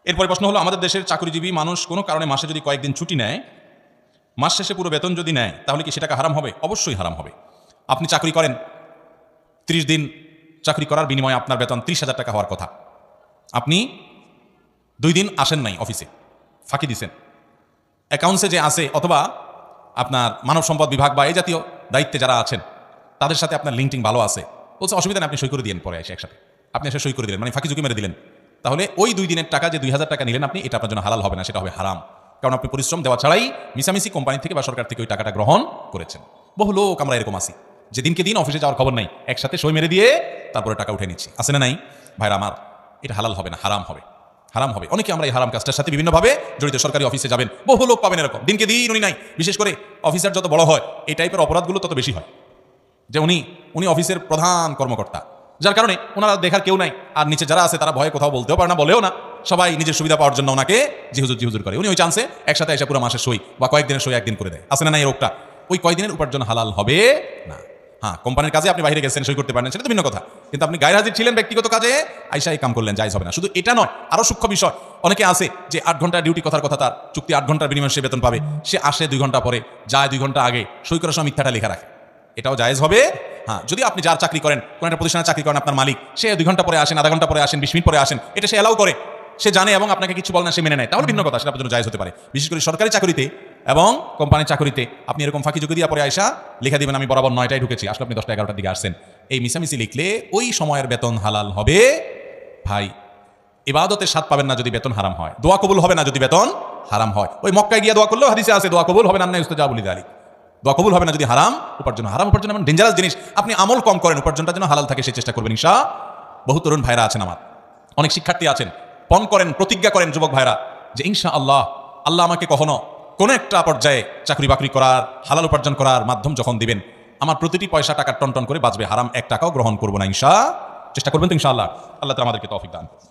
এরপরে প্রশ্ন হলো, আমাদের দেশের চাকরিজীবী মানুষ কোনো কারণে মাসে যদি কয়েকদিন ছুটি নেয়, মাস শেষে পুরো বেতন যদি নেয়, তাহলে কি সেটাকে হারাম হবে? অবশ্যই হারাম হবে। আপনি চাকরি করেন, 30 দিন চাকরি করার বিনিময়ে আপনার বেতন 30,000 টাকা হওয়ার কথা। আপনি 2 দিন আসেন নাই অফিসে, ফাঁকি দিছেন। অ্যাকাউন্টসে যে আছে অথবা আপনার মানব সম্পদ বিভাগ বা এই জাতীয় দায়িত্বে যারা আছেন তাদের সাথে আপনার লিঙ্কিং ভালো আছে, বলছে অসুবিধা নেই, আপনি সই করে দিন, পরে এসে একসাথে আপনি এসে সই করে দিলেন, মানে ফাঁকি ঝুঁকি মেরে দিলেন। তাহলে ওই 2 দিনের টাকা যে 2,000 টাকা নিলেন আপনি, এটা আপনার জন্য হালাল হবে না, সেটা হবে হারাম। কারণ আপনি পরিশ্রম দেওয়া ছাড়াই মিসামিসি কোম্পানি থেকে বা সরকার থেকে ওই টাকাটা গ্রহণ করেছেন। বহু লোক আমরা এরকম আছি যে দিনকে দিন অফিসে যাওয়ার খবর নাই, একসাথে সই মেরে দিয়ে তারপরে টাকা উঠে নিচ্ছি, আছে না নাই? ভাইরা আমার, এটা হালাল হবে না, হারাম হবে, হারাম হবে। অনেকে আমরা এই হারাম কাজটার সাথে বিভিন্নভাবে জড়িত। সরকারি অফিসে যাবেন, বহু লোক পাবেন এরকম, দিনকে দিন উনি নাই। বিশেষ করে অফিসার যত বড় হয় এই টাইপের অপরাধগুলো তত বেশি হয়, যে উনি অফিসের প্রধান কর্মকর্তা, যার কারণে ওনারা দেখার কেউ নাই, আর নিচে যারা আছে তারা ভয়ে কোথাও বলতেও পারে না, বলেও না, সবাই নিজের সুবিধা পাওয়ার জন্য ওনাকে জিহুজুর করে। উনি ওই চান্সে একসাথে এসে পুরো মাসের সই বা কয়েকদিনের সই একদিন করে দেয়, আছে না এই রোগটা? ওই কয়েকদিনের উপার্জন হালাল হবে না। হ্যাঁ, কোম্পানির কাজে আপনি বাইরে গেছেন, সই করতে পারেন, সেটা তো ভিন্ন কথা, কিন্তু আপনি গায়ের হাজির ছিলেন ব্যক্তিগত কাজে, আইসা এই কাম করলেন, জায়েজ হবে না। শুধু এটা নয়, আরো সূক্ষ্ম বিষয়, অনেকে আছে যে 8 ঘন্টা ডিউটি কথার কথা, তার চুক্তি 8 ঘন্টার বিনিময়ে সে বেতন পাবে, সে আসে 2 ঘন্টা পরে, যায় 2 ঘন্টা আগে, সই করার সময় মিথ্যাটা লেখা রাখে, এটাও জায়েজ হবে। হ্যাঁ, যদি আপনি যার চাকরি করেন, কোন একটা প্রতিষ্ঠানে চাকরি করেন, আপনার মালিক, সে 2 ঘন্টা পরে আসেন, আধা ঘন্টা পরে আসেন, 20 মিনিট পরে আসেন, এটা সে এলাও করে, সে জানে এবং আপনাকে কিছু বলে না, সে মেনে নেয়, তাহলে ভিন্ন কথা, সেটা আপনার জন্য জায়েজ হতে পারে। বিশেষ করে সরকারি চাকরিতে এবং কোম্পানির চাকরিতে আপনি এরকম ফাঁকি ঝুঁকি দিয়ে পরে আইসা লেখা দিবেন আমি বরাবর 9টায় ঢুকেছি, আসলে আপনি 10টা 11টার দিকে আসছেন, এই মিসামিসি লিখলে ওই সময়ের বেতন হালাল হবে। ভাই, ইবাদতের স্বাদ পাবেন না যদি বেতন হারাম হয়, দোয়া কবুল হবে না যদি বেতন হারাম হয়। ওই মক্কায় গিয়ে দোয়া করলেও হাদিসে আছে দোয়া কবুল হবে না, ইস্তেজাবুল লিযালিক, দোয়া কবুল হবে না যদি হারাম উপার্জন। হারাম উপার্জন এমন ডেঞ্জারাস জিনিস, আপনি আমল কম করেন, উপার্জনটা যেন হালাল থাকে সেই চেষ্টা করবেন ইনশাআল্লাহ। বহু তরুণ ভাইরা আছেন আমার, অনেক শিক্ষার্থী আছেন, পণ করেন, প্রতিজ্ঞা করেন যুবক ভাইরা যে ইনশাআল্লাহ আল্লাহ আমাকে কখনো কোনো একটা পর্যায়ে চাকরি বাকরি করার, হালাল উপার্জন করার মাধ্যম যখন দিবেন, আমার প্রতিটি পয়সা টাকা টন টন করে বাঁচবে, হারাম 1 টাকাও গ্রহণ করবো না ইনশাআল্লাহ। চেষ্টা করবেন তো ইনশাআল্লাহ। আল্লাহ তাআলা আমাদেরকে তৌফিক দান করুন।